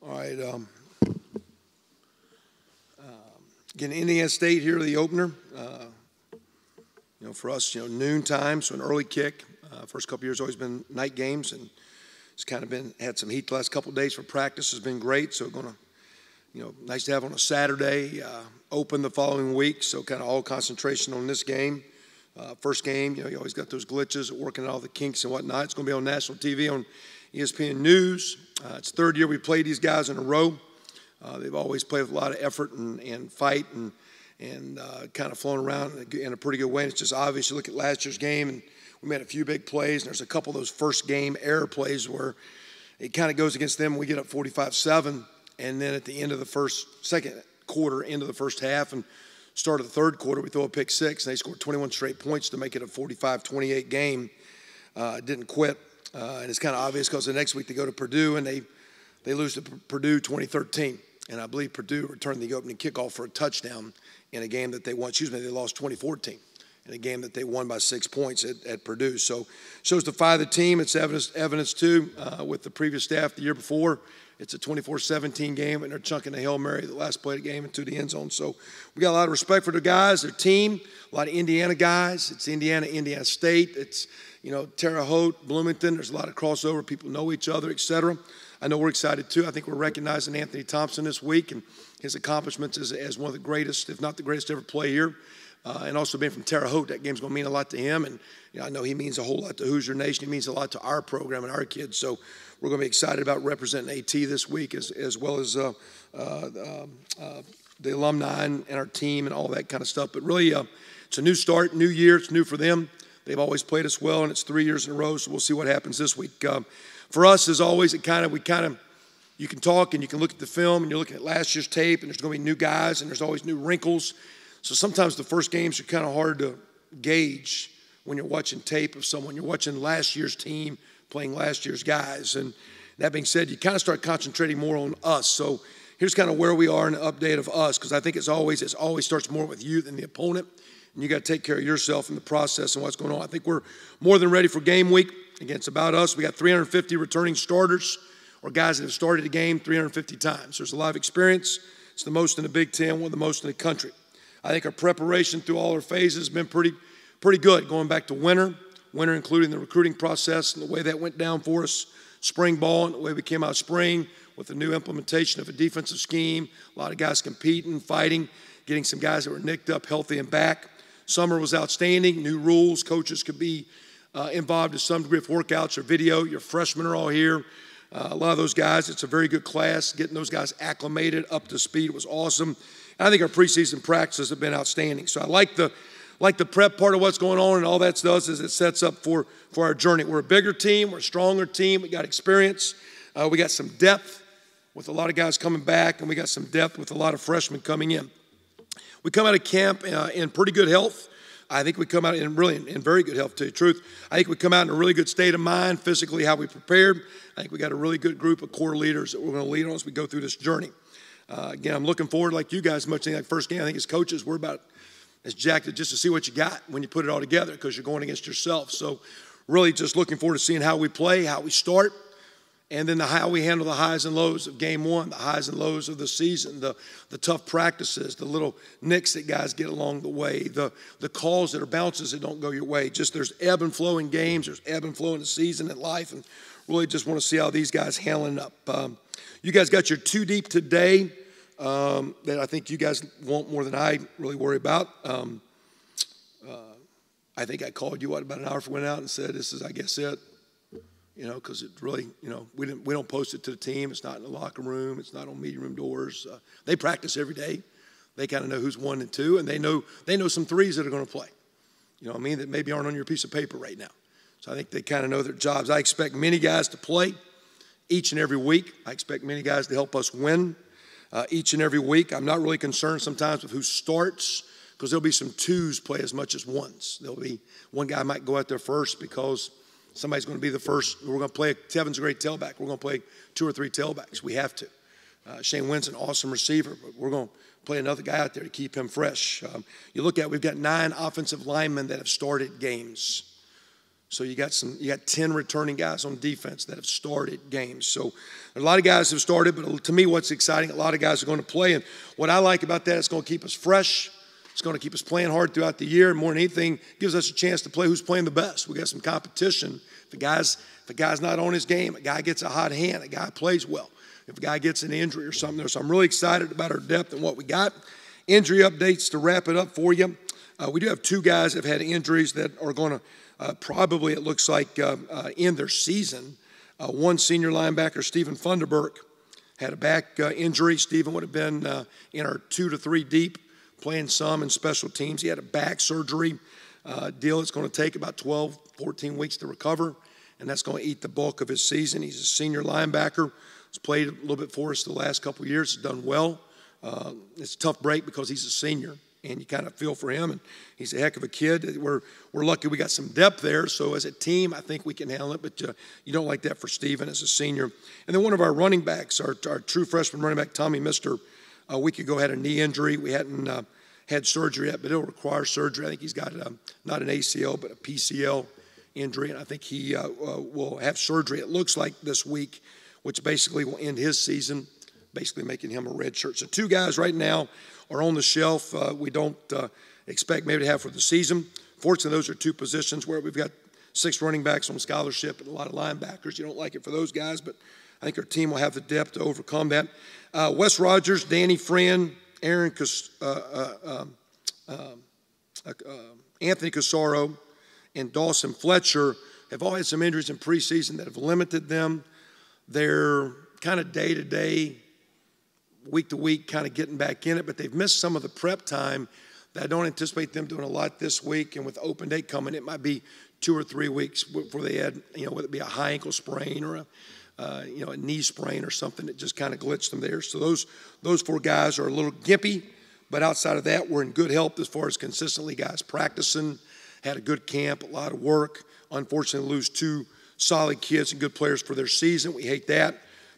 All right. Again, Indiana State here, the opener. For us, noon time, so an early kick. First couple years always been night games, and it's kind of had some heat the last couple of days for practice. Has been great. So nice to have on a Saturday. Open the following week, so kind of all concentration on this game. First game, you always got those glitches, working out all the kinks and whatnot. It's going to be on national TV on ESPN News. It's the third year we played these guys in a row. They've always played with a lot of effort and fight and kind of flown around in a pretty good way. And it's just obvious. You look at last year's game, and we made a few big plays, and there's a couple of those first game error plays where it kind of goes against them. We get up 45-7, and then at the end of the second quarter, end of the first half, and start of the third quarter, we throw a pick six, and they scored 21 straight points to make it a 45-28 game. Didn't quit, and it's kind of obvious because the next week they go to Purdue, and they lose to Purdue 2013. And I believe Purdue returned the opening kickoff for a touchdown in a game that they won. They lost 2014 in a game that they won by 6 points at Purdue. So shows the fight of the team. It's evidence too, with the previous staff the year before. It's a 24-17 game, and they're chunking a Hail Mary the last play of the game into the end zone. So we got a lot of respect for the guys, their team, a lot of Indiana guys. It's Indiana State. It's, Terre Haute, Bloomington. There's a lot of crossover. People know each other, et cetera. I know we're excited too. I think we're recognizing Anthony Thompson this week and his accomplishments as one of the greatest, if not the greatest, to ever play here. And also being from Terre Haute, that game's going to mean a lot to him. And I know he means a whole lot to Hoosier Nation. He means a lot to our program and our kids. So we're going to be excited about representing AT this week, as well as the alumni and our team and all that kind of stuff. But really, it's a new start, new year. It's new for them. They've always played us well, and it's 3 years in a row. So we'll see what happens this week. For us, as always, you can talk and you can look at the film, and you're looking at last year's tape, and there's going to be new guys, and there's always new wrinkles. So sometimes the first games are kind of hard to gauge when you're watching tape of someone. You're watching last year's team playing last year's guys. And that being said, you kind of start concentrating more on us. So here's kind of where we are in an update of us, because I think it always starts more with you than the opponent. And you got to take care of yourself in the process and what's going on. I think we're more than ready for game week. Again, it's about us. We got 350 returning starters, or guys that have started a game 350 times. There's a lot of experience. It's the most in the Big Ten, one of the most in the country. I think our preparation through all our phases has been pretty good, going back to winter including the recruiting process and the way that went down for us, spring ball and the way we came out of spring with the new implementation of a defensive scheme, a lot of guys competing, fighting, getting some guys that were nicked up, healthy and back. Summer was outstanding, new rules, coaches could be involved to some degree with workouts or video. Your freshmen are all here. A lot of those guys, it's a very good class. Getting those guys acclimated, up to speed was awesome. And I think our preseason practices have been outstanding. So I like the prep part of what's going on, and all that does is it sets up for our journey. We're a bigger team. We're a stronger team. We got experience. We got some depth with a lot of guys coming back, and we got some depth with a lot of freshmen coming in. We come out of camp in pretty good health. I think we come out in very good health, to tell you the truth. I think we come out in a really good state of mind, physically, how we prepared. I think we got a really good group of core leaders that we're going to lead on as we go through this journey. Again, I'm looking forward, like you guys, much like first game. I think as coaches, we're about as jacked just to see what you got when you put it all together, because you're going against yourself. So really just looking forward to seeing how we play, how we start, and then how we handle the highs and lows of game one, the highs and lows of the season, the tough practices, the little nicks that guys get along the way, the calls that are bounces that don't go your way. Just there's ebb and flow in games, there's ebb and flow in the season and life, and really just want to see how these guys handling up. You guys got your two deep today that I think you guys want more than I really worry about. I think I called you about an hour before we went out and said, this is, I guess, it. Because it really, we don't post it to the team. It's not in the locker room. It's not on meeting room doors. They practice every day. They kind of know who's 1 and 2, and they know some threes that are going to play. That maybe aren't on your piece of paper right now. So I think they kind of know their jobs. I expect many guys to play each and every week. I expect many guys to help us win each and every week. I'm not really concerned sometimes with who starts, because there'll be some twos play as much as ones. There'll be one guy might go out there first because somebody's going to be the first. We're going to play. Tevin's a great tailback. We're going to play 2 or 3 tailbacks. We have to. Shane Wynn's an awesome receiver, but we're going to play another guy out there to keep him fresh. You look at, we've got 9 offensive linemen that have started games. So you got 10 returning guys on defense that have started games. So a lot of guys have started, but to me what's exciting, a lot of guys are going to play. And what I like about that, it's going to keep us fresh. It's going to keep us playing hard throughout the year. And more than anything, gives us a chance to play who's playing the best. We got some competition. If a guy's not on his game, a guy gets a hot hand, a guy plays well. If a guy gets an injury or something there. So I'm really excited about our depth and what we got. Injury updates to wrap it up for you. We do have 2 guys that have had injuries that are going to probably, it looks like, end their season. One senior linebacker, Stephen Funderburk, had a back injury. Stephen would have been in our 2 to 3 deep, playing some in special teams. He had a back surgery deal. It's going to take about 12, 14 weeks to recover, and that's going to eat the bulk of his season. He's a senior linebacker. He's played a little bit for us the last couple of years. He's done well. It's a tough break because he's a senior, and you kind of feel for him, and he's a heck of a kid. We're lucky we got some depth there, so as a team, I think we can handle it, but you don't like that for Stephen as a senior. And then one of our running backs, our true freshman running back, Tommy Mister, a week ago had a knee injury. We hadn't had surgery yet, but it'll require surgery. I think he's got not an ACL, but a PCL injury, and I think he will have surgery, it looks like, this week, which basically will end his season, basically making him a red shirt. So 2 guys right now are on the shelf. We don't expect maybe to have for the season. Fortunately, those are 2 positions where we've got 6 running backs on scholarship and a lot of linebackers. You don't like it for those guys, but I think our team will have the depth to overcome that. Wes Rogers, Danny Friend, Anthony Casaro, and Dawson Fletcher have all had some injuries in preseason that have limited them. They're kind of day-to-day, week-to-week kind of getting back in it, but they've missed some of the prep time that I don't anticipate them doing a lot this week. And with open day coming, it might be 2 or 3 weeks before they had, whether it be a high ankle sprain or a knee sprain or something that just kind of glitched them there. So those 4 guys are a little gimpy, but outside of that, we're in good health as far as consistently guys practicing, had a good camp, a lot of work. Unfortunately, lose 2 solid kids and good players for their season. We hate that.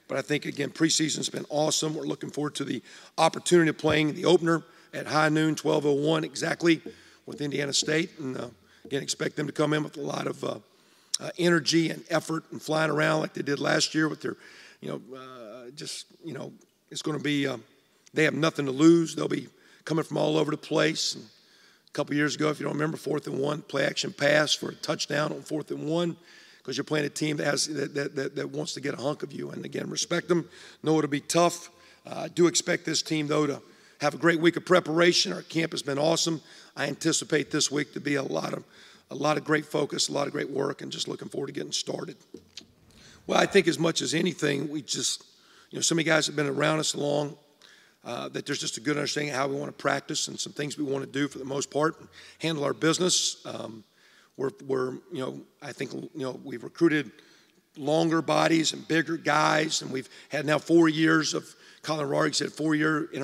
But I think, again, preseason's been awesome. We're looking forward to the opportunity of playing the opener at high noon, 12:01 exactly, with Indiana State. And, again, expect them to come in with a lot of energy and effort and flying around like they did last year with their, it's going to be, they have nothing to lose. They'll be coming from all over the place. And a couple years ago, if you don't remember, 4th and 1, play action pass for a touchdown on 4th and 1. Because you're playing a team that wants to get a hunk of you. And, again, respect them. Know it'll be tough. I do expect this team, though, to have a great week of preparation. Our camp has been awesome. I anticipate this week to be a lot of great focus, a lot of great work, and just looking forward to getting started. Well, I think as much as anything, we just, so many guys have been around us long that there's just a good understanding of how we want to practice and some things we want to do for the most part, handle our business. I think we've recruited longer bodies and bigger guys, and we've had now 4 years of, Colin Rorig said 4 years in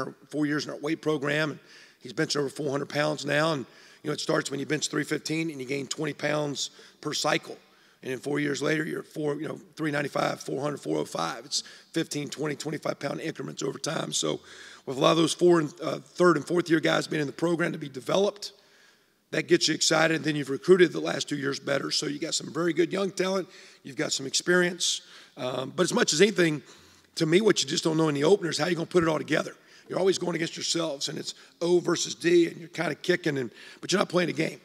our weight program, and he's benching over 400 pounds now, and it starts when you bench 315 and you gain 20 pounds per cycle, and then 4 years later you're at 395, 400, 405. It's 15, 20, 25 pound increments over time. So with a lot of those 3rd and 4th year guys being in the program to be developed, that gets you excited, and then you've recruited the last 2 years better. So you got some very good young talent. You've got some experience. But as much as anything, to me, what you just don't know in the opener is how you're going to put it all together. You're always going against yourselves, and it's O versus D, and you're kind of kicking, but you're not playing a game.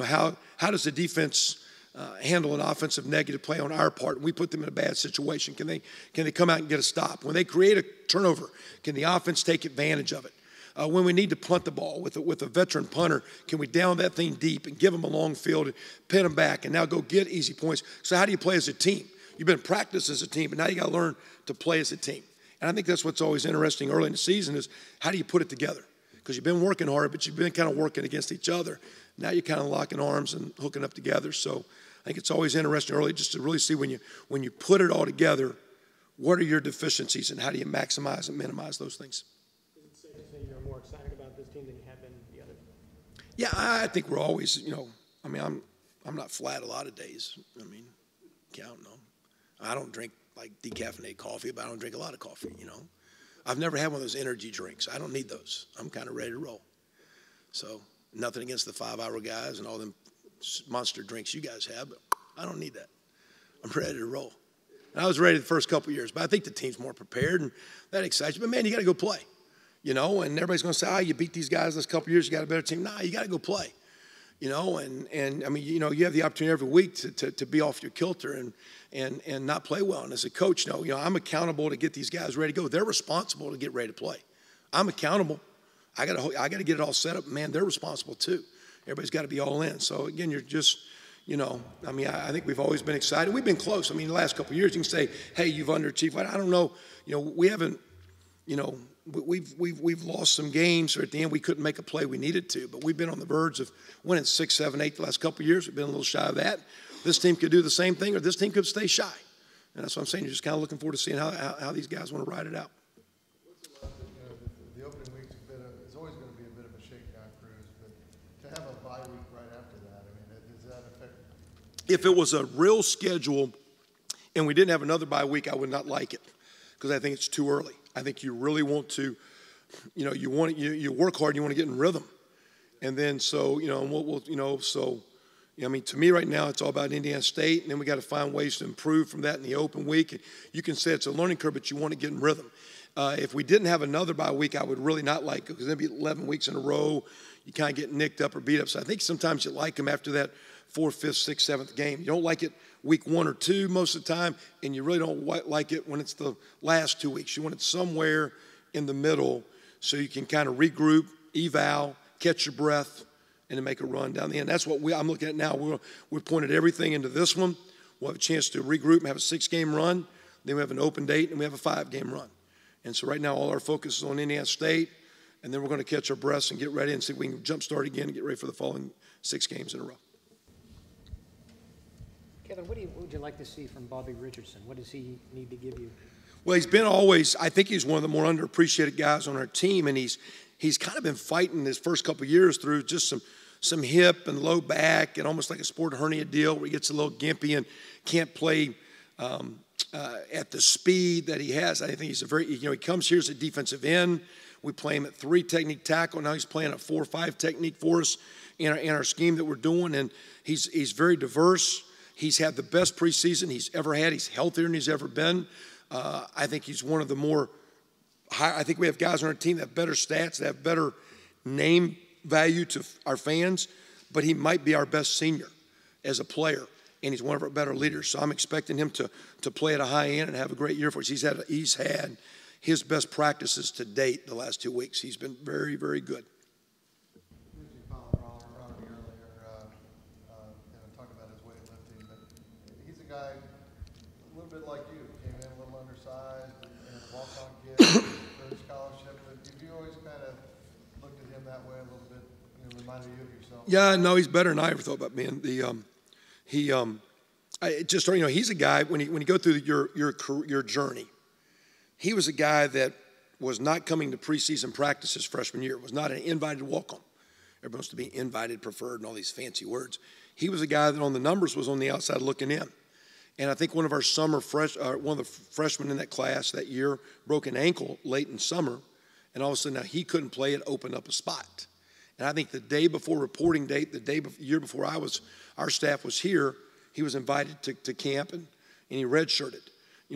How does the defense handle an offensive negative play on our part? We put them in a bad situation. Can they come out and get a stop? When they create a turnover, can the offense take advantage of it? When we need to punt the ball with a veteran punter, can we down that thing deep and give them a long field and pin them back and now go get easy points? So how do you play as a team? You've been practiced as a team, but now you got to learn to play as a team. And I think that's what's always interesting early in the season is how do you put it together? Because you've been working hard, but you've been kind of working against each other. Now you're kind of locking arms and hooking up together. So I think it's always interesting early just to really see when you put it all together, what are your deficiencies and how do you maximize and minimize those things? You're more excited about this team than you have been the others? Yeah, I think we're always, I'm not flat a lot of days. I don't know. I don't drink like decaffeinated coffee, but I don't drink a lot of coffee, I've never had one of those energy drinks. I don't need those. I'm kind of ready to roll. So nothing against the 5-hour guys and all them monster drinks you guys have, but I don't need that. I'm ready to roll. And I was ready the first couple of years, but I think the team's more prepared, and that excites you. But, man, you got to go play, you know, and everybody's going to say, you beat these guys last couple of years, you got a better team. Nah, you got to go play, you know, and I mean, you know, you have the opportunity every week to be off your kilter and not play well. And as a coach, you know, I'm accountable to get these guys ready to go. They're responsible to get ready to play. I'm accountable. I got to get it all set up. Man, they're responsible too. Everybody's got to be all in. So, again, you're just, you know, I mean, I think we've always been excited. We've been close. I mean, the last couple of years, you can say, hey, you've underachieved. I don't know. You know, we haven't, you know, we've lost some games, or at the end we couldn't make a play we needed to. But we've been on the verge of winning 6, 7, 8 the last couple of years. We've been a little shy of that. This team could do the same thing, or this team could stay shy. And that's what I'm saying. You're just kind of looking forward to seeing how these guys want to ride it out. The opening week's it's always going to be a bit of a shakedown cruise, but to have a bye week right after that, I mean, does that affect? If it was a real schedule and we didn't have another bye week, I would not like it because I think it's too early. I think you really want to, you know, you work hard, you want to get in rhythm. And then so, you know, I mean, to me right now, it's all about Indiana State, and then we got to find ways to improve from that in the open week. And you can say it's a learning curve, but you want to get in rhythm. If we didn't have another bye week, I would really not like it because it'd be 11 weeks in a row. You kind of get nicked up or beat up. So I think sometimes you like them after that 4th, 5th, 6th, 7th game. You don't like it week 1 or 2 most of the time, and you really don't like it when it's the last 2 weeks. You want it somewhere in the middle so you can kind of regroup, eval, catch your breath, and then make a run down the end. That's what I'm looking at now. We've pointed everything into this one. We'll have a chance to regroup and have a 6-game run. Then we have an open date, and we have a 5-game run. And so right now all our focus is on Indiana State, and then we're going to catch our breaths and get ready and see if we can jumpstart again and get ready for the following 6 games in a row. Kevin, what would you like to see from Bobby Richardson? What does he need to give you? Well, he's been always, I think he's one of the more underappreciated guys on our team, and he's kind of been fighting his first couple of years through just some hip and low back and almost like a sport hernia deal where he gets a little gimpy and can't play at the speed that he has. I think he's he comes here as a defensive end. We play him at 3 technique tackle. Now he's playing a 4-5 technique for us in our scheme that we're doing, and he's very diverse. He's had the best preseason he's ever had. He's healthier than he's ever been. I think he's one of the more high. I think we have guys on our team that have better stats, that have better name value to our fans, but he might be our best senior as a player, and he's one of our better leaders. So I'm expecting him to play at a high end and have a great year for us. He's had his best practices to date the last 2 weeks. He's been very, very good. Talking about his weightlifting, but he's a guy a little bit like you, came in a little undersized, and a walk-on kid, third scholarship. But have you always kind of looked at him that way a little bit, reminded you of yourself? Yeah, no, he's better than I ever thought about being. He's a guy when you go through your journey. He was a guy that was not coming to preseason practice his freshman year. Was not an invited walk-on. Everybody wants to be invited, preferred, and all these fancy words. He was a guy that on the numbers was on the outside looking in. And I think one of our one of the freshmen in that class that year broke an ankle late in summer, and all of a sudden now he couldn't play. It opened up a spot. And I think the day before reporting date, year before our staff was here, he was invited to camp, and he redshirted.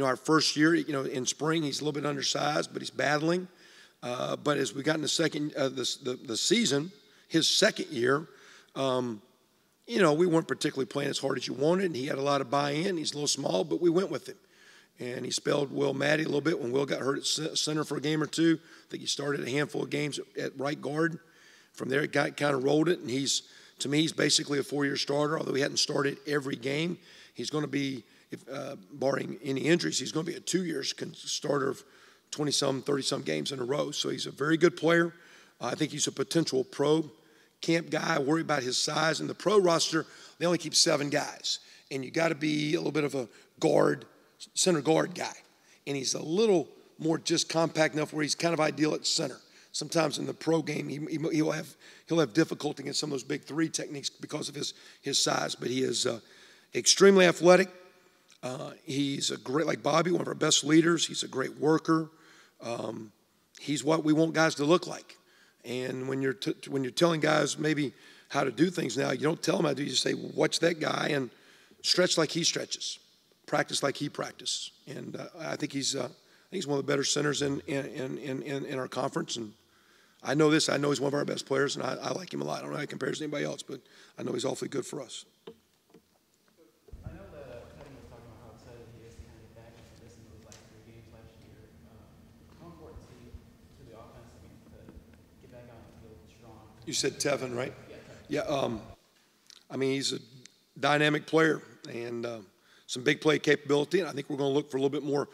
Our first year, in spring, he's a little bit undersized, but he's battling. But as we got in the season, his second year, we weren't particularly playing as hard as you wanted, and he had a lot of buy-in. He's a little small, but we went with him. And he spelled Will Maddie a little bit when Will got hurt at center for a game or two. I think he started a handful of games at right guard. From there, he kind of rolled it, and to me, he's basically a 4-year starter, although he hadn't started every game. He's going to be, barring any injuries, he's going to be a 2-year starter of 20-some, 30-some games in a row. So he's a very good player. I think he's a potential pro camp guy. I worry about his size. In the pro roster, they only keep 7 guys. And you got to be a little bit of a center guard guy. And he's a little more just compact enough where he's kind of ideal at center. Sometimes in the pro game, he'll have difficulty in some of those big 3 techniques because of his size. But he is extremely athletic. He's like Bobby, one of our best leaders. He's a great worker. He's what we want guys to look like. And when you're telling guys maybe how to do things now, you don't tell them how to do. You just say, watch that guy and stretch like he stretches, practice like he practices. And I think he's one of the better centers in our conference. And I know this. I know he's one of our best players, and I like him a lot. I don't know how he compares to anybody else, but I know he's awfully good for us. I know that Kevin was talking about how excited he is to kind of get back into this in those last 3 games last year. How important is he to the offense, I mean, to get back out on the field strong? You said Tevin, right? Yeah, Kevin. Yeah. I mean, he's a dynamic player and some big play capability, and I think we're going to look for a little bit more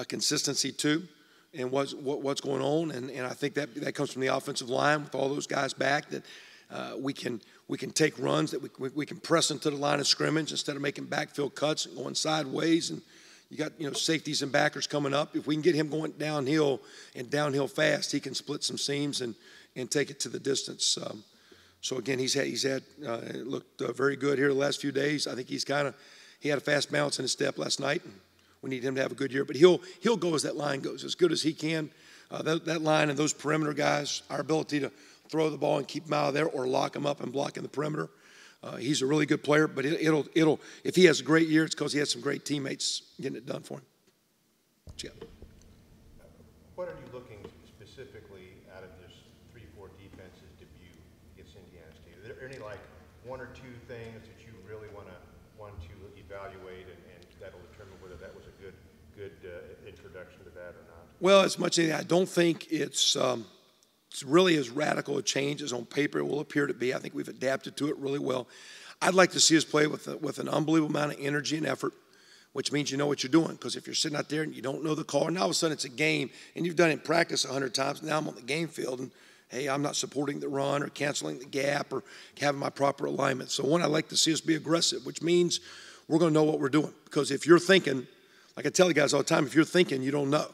consistency too. And what's going on, and I think that comes from the offensive line with all those guys back, that we can take runs, that we can press into the line of scrimmage instead of making backfield cuts and going sideways. And you got safeties and backers coming up. If we can get him going downhill fast, he can split some seams and take it to the distance. So again, he's had looked very good here the last few days. I think he had a fast bounce in his step last night. And we need him to have a good year, but he'll go as that line goes, as good as he can. That line and those perimeter guys, our ability to throw the ball and keep him out of there or lock him up and block in the perimeter. He's a really good player, but it'll if he has a great year, it's because he has some great teammates getting it done for him. Yeah. What are you looking specifically out of this 3-4 defense's debut against Indiana State? Are there any like one or two things that you really want to evaluate and that'll determine whether that was a good introduction to that or not? Well, as much as I don't think it's really as radical a change as on paper it will appear to be. I think we've adapted to it really well. I'd like to see us play with an unbelievable amount of energy and effort, which means you know what you're doing. Because if you're sitting out there and you don't know the call, and now all of a sudden it's a game, and you've done it in practice 100 times, now I'm on the game field, and hey, I'm not supporting the run or canceling the gap or having my proper alignment. So one, I'd like to see us be aggressive, which means we're going to know what we're doing. Because if you're thinking, like I tell the guys all the time, if you're thinking, you don't know.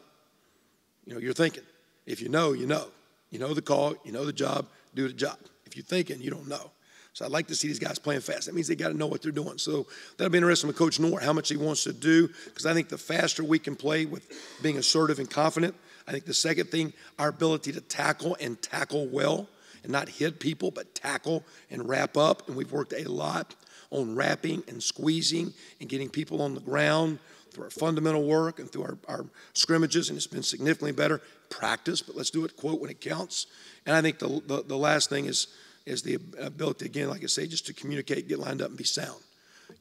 You're thinking. If you know, you know. You know the call, you know the job, do the job. If you're thinking, you don't know. So I'd like to see these guys playing fast. That means they got to know what they're doing. So that'll be interesting with Coach Nort, how much he wants to do, because I think the faster we can play with being assertive and confident, I think the second thing, our ability to tackle and tackle well and not hit people, but tackle and wrap up. And we've worked a lot on wrapping and squeezing and getting people on the ground through our fundamental work and through our scrimmages, and it's been significantly better. Practice, but let's do it, quote, when it counts. And I think the last thing is the ability, again, like I say, just to communicate, get lined up, and be sound.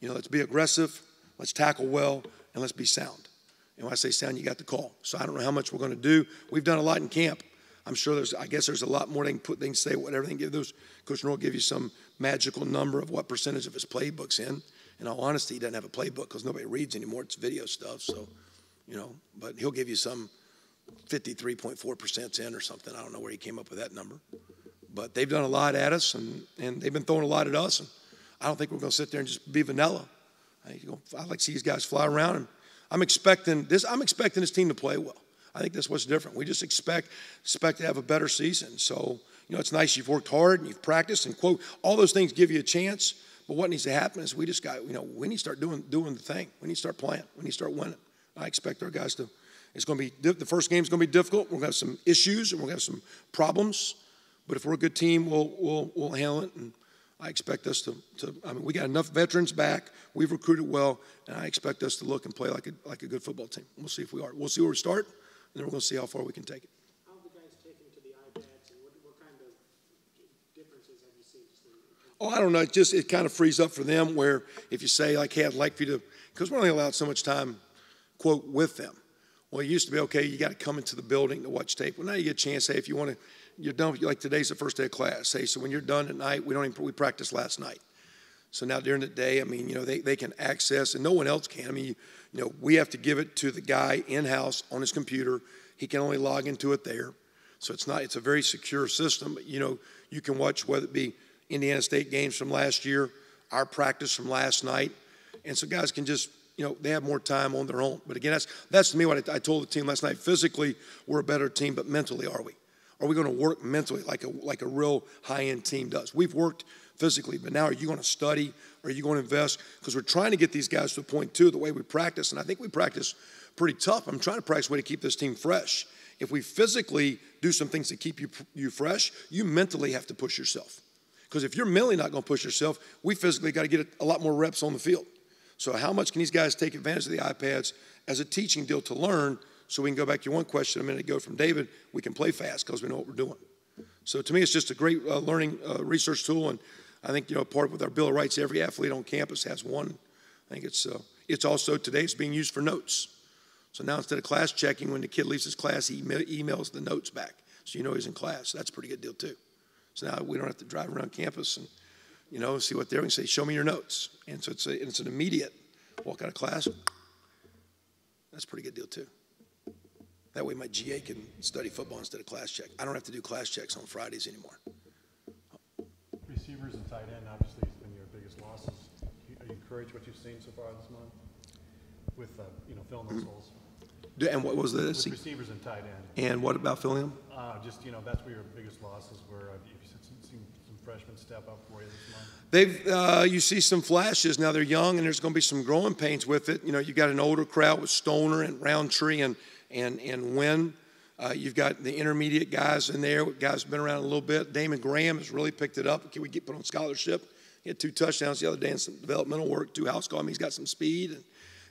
Let's be aggressive, let's tackle well, and let's be sound. And when I say sound, you got the call. So I don't know how much we're going to do. We've done a lot in camp. I'm sure I guess there's a lot more they can say, whatever they can give those. Coach North will give you some magical number of what percentage of his playbook's in. In all honesty, he doesn't have a playbook because nobody reads anymore. It's video stuff. So, but he'll give you some 53.4% in or something. I don't know where he came up with that number. But they've done a lot at us, and they've been throwing a lot at us. And I don't think we're going to sit there and just be vanilla. I'd like to see these guys fly around. And I'm expecting this team to play well. I think that's what's different. We just expect to have a better season. So, it's nice you've worked hard and you've practiced and, quote, all those things give you a chance. But what needs to happen is we need to start doing the thing. We need to start playing. We need to start winning. I expect our guys to. It's going to be the first game's going to be difficult. We're going to have some issues and we're going to have some problems. But if we're a good team, we'll handle it. And I expect us to. We got enough veterans back. We've recruited well, and I expect us to look and play like a good football team. We'll see if we are. We'll see where we start, and then we're going to see how far we can take it. How have the guys taken to the iPads, and what kind of differences have you seen? I don't know. It kind of frees up for them. Where if you say like, "Hey, I'd like for you to," because we're only allowed so much time, quote, with them. Well, it used to be, okay, you got to come into the building to watch tape. Well, now you get a chance, hey, if you want to, you're done, like today's the first day of class. Hey, so when you're done at night, we practiced last night. So now during the day, they can access, and no one else can. We have to give it to the guy in-house on his computer. He can only log into it there. So it's a very secure system. But, you can watch whether it be Indiana State games from last year, our practice from last night. And so guys can just, they have more time on their own. But again, that's to me what I told the team last night. Physically, we're a better team, but mentally, are we? Are we going to work mentally like a real high-end team does? We've worked physically, but now are you going to study? Or are you going to invest? Because we're trying to get these guys to a point, too, the way we practice. And I think we practice pretty tough. I'm trying to practice a way to keep this team fresh. If we physically do some things to keep you fresh, you mentally have to push yourself. Because if you're mentally not going to push yourself, we physically got to get a lot more reps on the field. So how much can these guys take advantage of the iPads as a teaching deal to learn, so we can go back to your one question a minute ago from David, we can play fast because we know what we're doing. So to me, it's just a great learning research tool, and I think, part with our Bill of Rights, every athlete on campus has one. I think it's also today it's being used for notes. So now instead of class checking, when the kid leaves his class, he emails the notes back, so you know he's in class. That's a pretty good deal too. So now we don't have to drive around campus and see what they're doing. Say, show me your notes, and so it's an immediate walk out of class. That's a pretty good deal too. That way my GA can study football instead of class check. I don't have to do class checks on Fridays anymore. Receivers and tight end obviously has been your biggest losses. Are you encouraged what you've seen so far this month with filling those holes? And what was this? With receivers and tight end. And what about filling them? That's where your biggest losses were. Have you seen some freshmen step up for you this month? You see some flashes. Now they're young, and there's going to be some growing pains with it. You got an older crowd with Stoner and Roundtree and Wynn. You've got the intermediate guys in there, guys who've been around a little bit. Damon Graham has really picked it up. We get put on scholarship. He had 2 touchdowns the other day and some developmental work, 2 house calls. He's got some speed.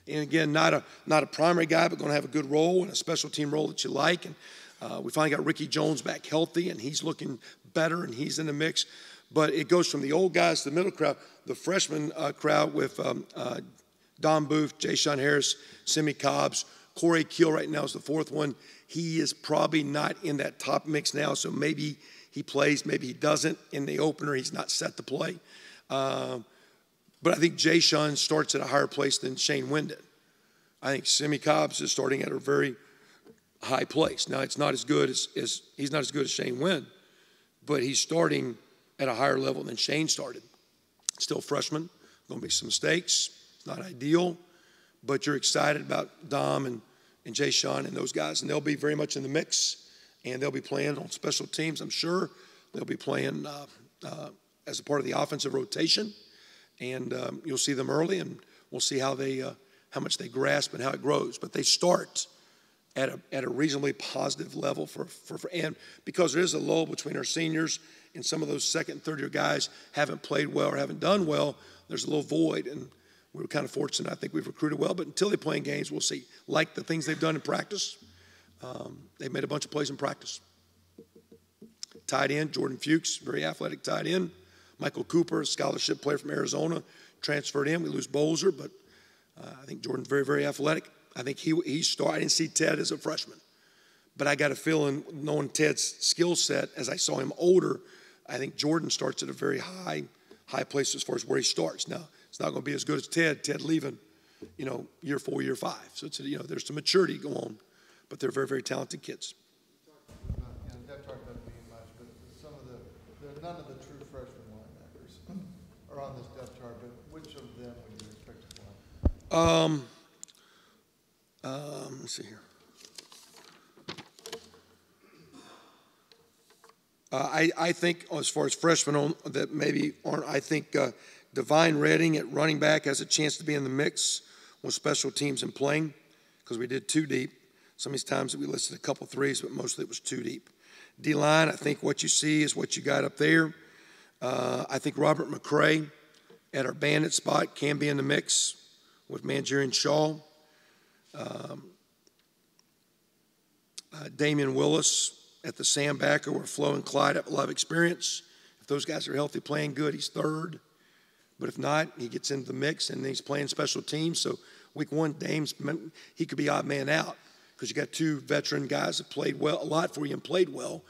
And again, not a primary guy, but going to have a good role and a special team role that you like. And we finally got Ricky Jones back healthy, and he's looking better, and he's in the mix. But it goes from the old guys to the middle crowd, the freshman crowd with Don Booth, Jay Sean Harris, Simi Cobbs. Corey Keel right now is the 4th one. He is probably not in that top mix now, so maybe he plays, maybe he doesn't. In the opener, he's not set to play. But I think Jay Sean starts at a higher place than Shane Wynn did. I think Simi Cobbs is starting at a very high place. Now, it's not as good as he's not as good as Shane Wynn, but he's starting at a higher level than Shane started. Still freshman, going to be some mistakes. It's not ideal, but you're excited about Dom and Jay Sean and those guys, and they'll be very much in the mix, and they'll be playing on special teams, I'm sure. They'll be playing as a part of the offensive rotation, and you'll see them early, and we'll see how much they grasp and how it grows. But they start at a reasonably positive level and because there is a lull between our seniors and some of those second and third year guys haven't played well or haven't done well, there's a little void, and we were kind of fortunate. I think we've recruited well, but until they play in games, we'll see. Like the things they've done in practice, they've made a bunch of plays in practice. Tight end, Jordan Fuchs, very athletic tight end. Michael Cooper, a scholarship player from Arizona, transferred in. We lose Bolzer, but I think Jordan's very, very athletic. I think he started. I didn't see Ted as a freshman, but I got a feeling, knowing Ted's skill set, as I saw him older, I think Jordan starts at a very high place as far as where he starts. Now, it's not going to be as good as Ted leaving, year 4, year 5. So it's there's some maturity going on, but they're very, very talented kids. Deb talked about being much, but none of the true freshman linebackers are on this depth chart. But which of them would you expect to play? Let's see here. I think as far as freshmen that maybe aren't, I think Divine Redding at running back has a chance to be in the mix with special teams and playing, because we did 2 deep. Some of these times we listed a couple threes, but mostly it was 2 deep. D-line, I think what you see is what you got up there. I think Robert McCray at our bandit spot can be in the mix with Mangieri and Shaw. Damian Willis at the sandbacker, where Flo and Clyde have a lot of experience. If those guys are healthy, playing good, he's 3rd. But if not, he gets into the mix, and he's playing special teams. So week 1, he could be odd man out, because you got 2 veteran guys that played well, a lot for you and played well.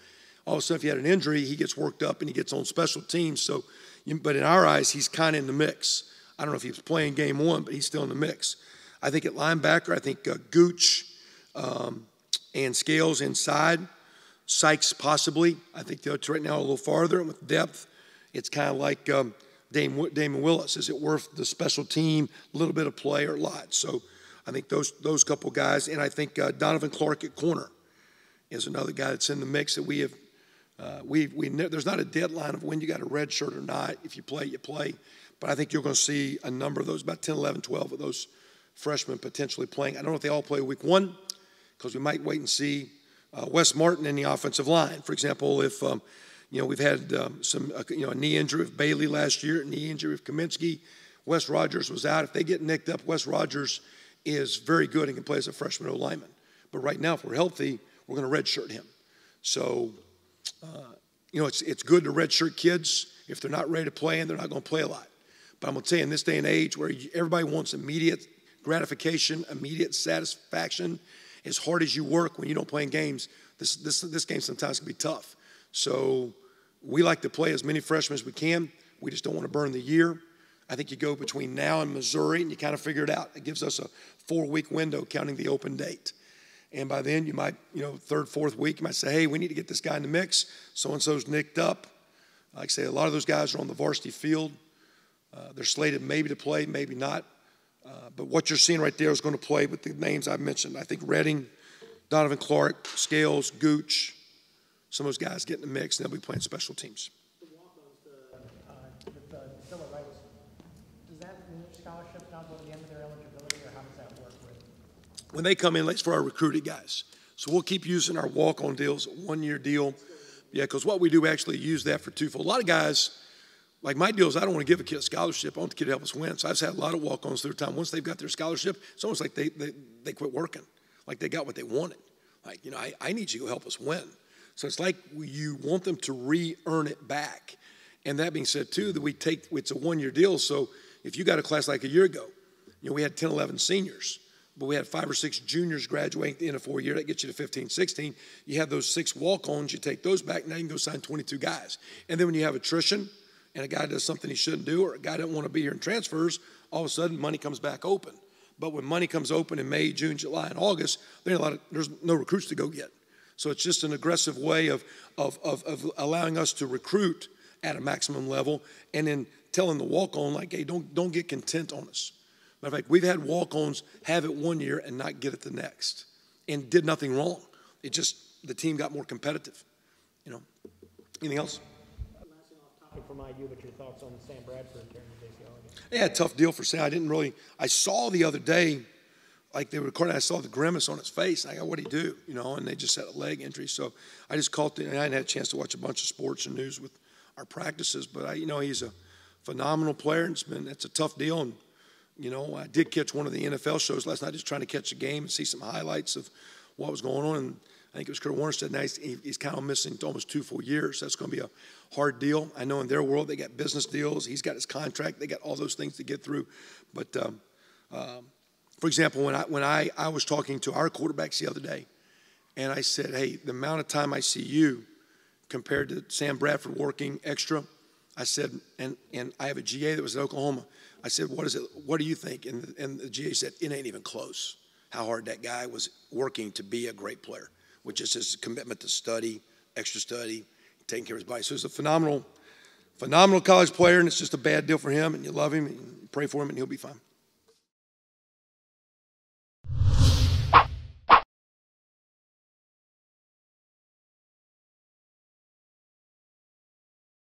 All of a sudden, if he had an injury, he gets worked up and he gets on special teams. So, but in our eyes, he's kind of in the mix. I don't know if he was playing game 1, but he's still in the mix. I think at linebacker, I think Gooch and Scales inside. Sykes possibly. I think they're right now a little farther, and with depth, it's kind of like Damon Willis. Is it worth the special team, a little bit of play, or a lot? So I think those couple guys, and I think Donovan Clark at corner is another guy that's in the mix that we have. There's not a deadline of when you got a red shirt or not. If you play, you play. But I think you're going to see a number of those, about 10, 11, 12 of those freshmen potentially playing. I don't know if they all play week 1, because we might wait and see Wes Martin in the offensive line. For example, if we've had a knee injury with Bailey last year, a knee injury with Kaminsky. Wes Rogers was out. If they get nicked up, Wes Rogers is very good and can play as a freshman O lineman. But right now, if we're healthy, we're going to redshirt him. So, it's good to redshirt kids if they're not ready to play and they're not going to play a lot. But I'm going to tell you, in this day and age where everybody wants immediate gratification, immediate satisfaction, as hard as you work when you don't play in games, this game sometimes can be tough. So we like to play as many freshmen as we can. We just don't want to burn the year. I think you go between now and Missouri and you kind of figure it out. It gives us a 4-week window counting the open date. And by then you might, third, fourth week, you might say, hey, we need to get this guy in the mix. So-and-so's nicked up. Like I say, a lot of those guys are on the varsity field. They're slated maybe to play, maybe not. But what you're seeing right there is going to play with the names I've mentioned. I think Redding, Donovan Clark, Scales, Gooch, some of those guys get in the mix, and they'll be playing special teams. The walk-ons with the civil rights, does that mean scholarship not go to the end of their eligibility, or how does that work with? When they come in, it's for our recruited guys. So we'll keep using our walk-on deals, 1-year deal. Yeah, because what we do, we actually use that for twofold. A lot of guys, like my deal is I don't want to give a kid a scholarship. I want the kid to help us win. So I've had a lot of walk-ons through time. Once they've got their scholarship, it's almost like they quit working, like they got what they wanted. Like, I need you to help us win. So it's like you want them to re-earn it back. And that being said, too, that it's a 1-year deal. So if you got a class like a year ago, we had 10, 11 seniors, but we had 5 or 6 juniors graduating at the end of 4 years. That gets you to 15, 16. You have those 6 walk-ons. You take those back. Now you can go sign 22 guys. And then when you have attrition and a guy does something he shouldn't do, or a guy doesn't want to be here and transfers, all of a sudden money comes back open. But when money comes open in May, June, July, and August, there's no recruits to go get. So it's just an aggressive way of allowing us to recruit at a maximum level, and then telling the walk-on, like, hey, don't get content on us. Matter of fact, we've had walk-ons have it 1 year and not get it the next, and did nothing wrong. It just, the team got more competitive. Anything else? Last thing off topic from IU, but your thoughts on Sam Bradford during the JC game? Yeah, tough deal for Sam. I saw the other day, like they were recording, I saw the grimace on his face. I go, what'd he do? And they just had a leg injury. So I just caught it, and I hadn't had a chance to watch a bunch of sports and news with our practices. But he's a phenomenal player, and it's a tough deal. And I did catch one of the NFL shows last night, just trying to catch a game and see some highlights of what was going on. And I think it was Kurt Warner said, now he's kind of missing almost 2 full years. That's going to be a hard deal. I know in their world they got business deals. He's got his contract. They got all those things to get through. But for example, when I was talking to our quarterbacks the other day, and I said, hey, the amount of time I see you compared to Sam Bradford working extra, I said, and I have a GA that was at Oklahoma. I said, what is it? What do you think? And the GA said, it ain't even close how hard that guy was working to be a great player, which is his commitment to study, extra study, taking care of his body. So he's a phenomenal college player, and it's just a bad deal for him, and you love him, and you pray for him, and he'll be fine.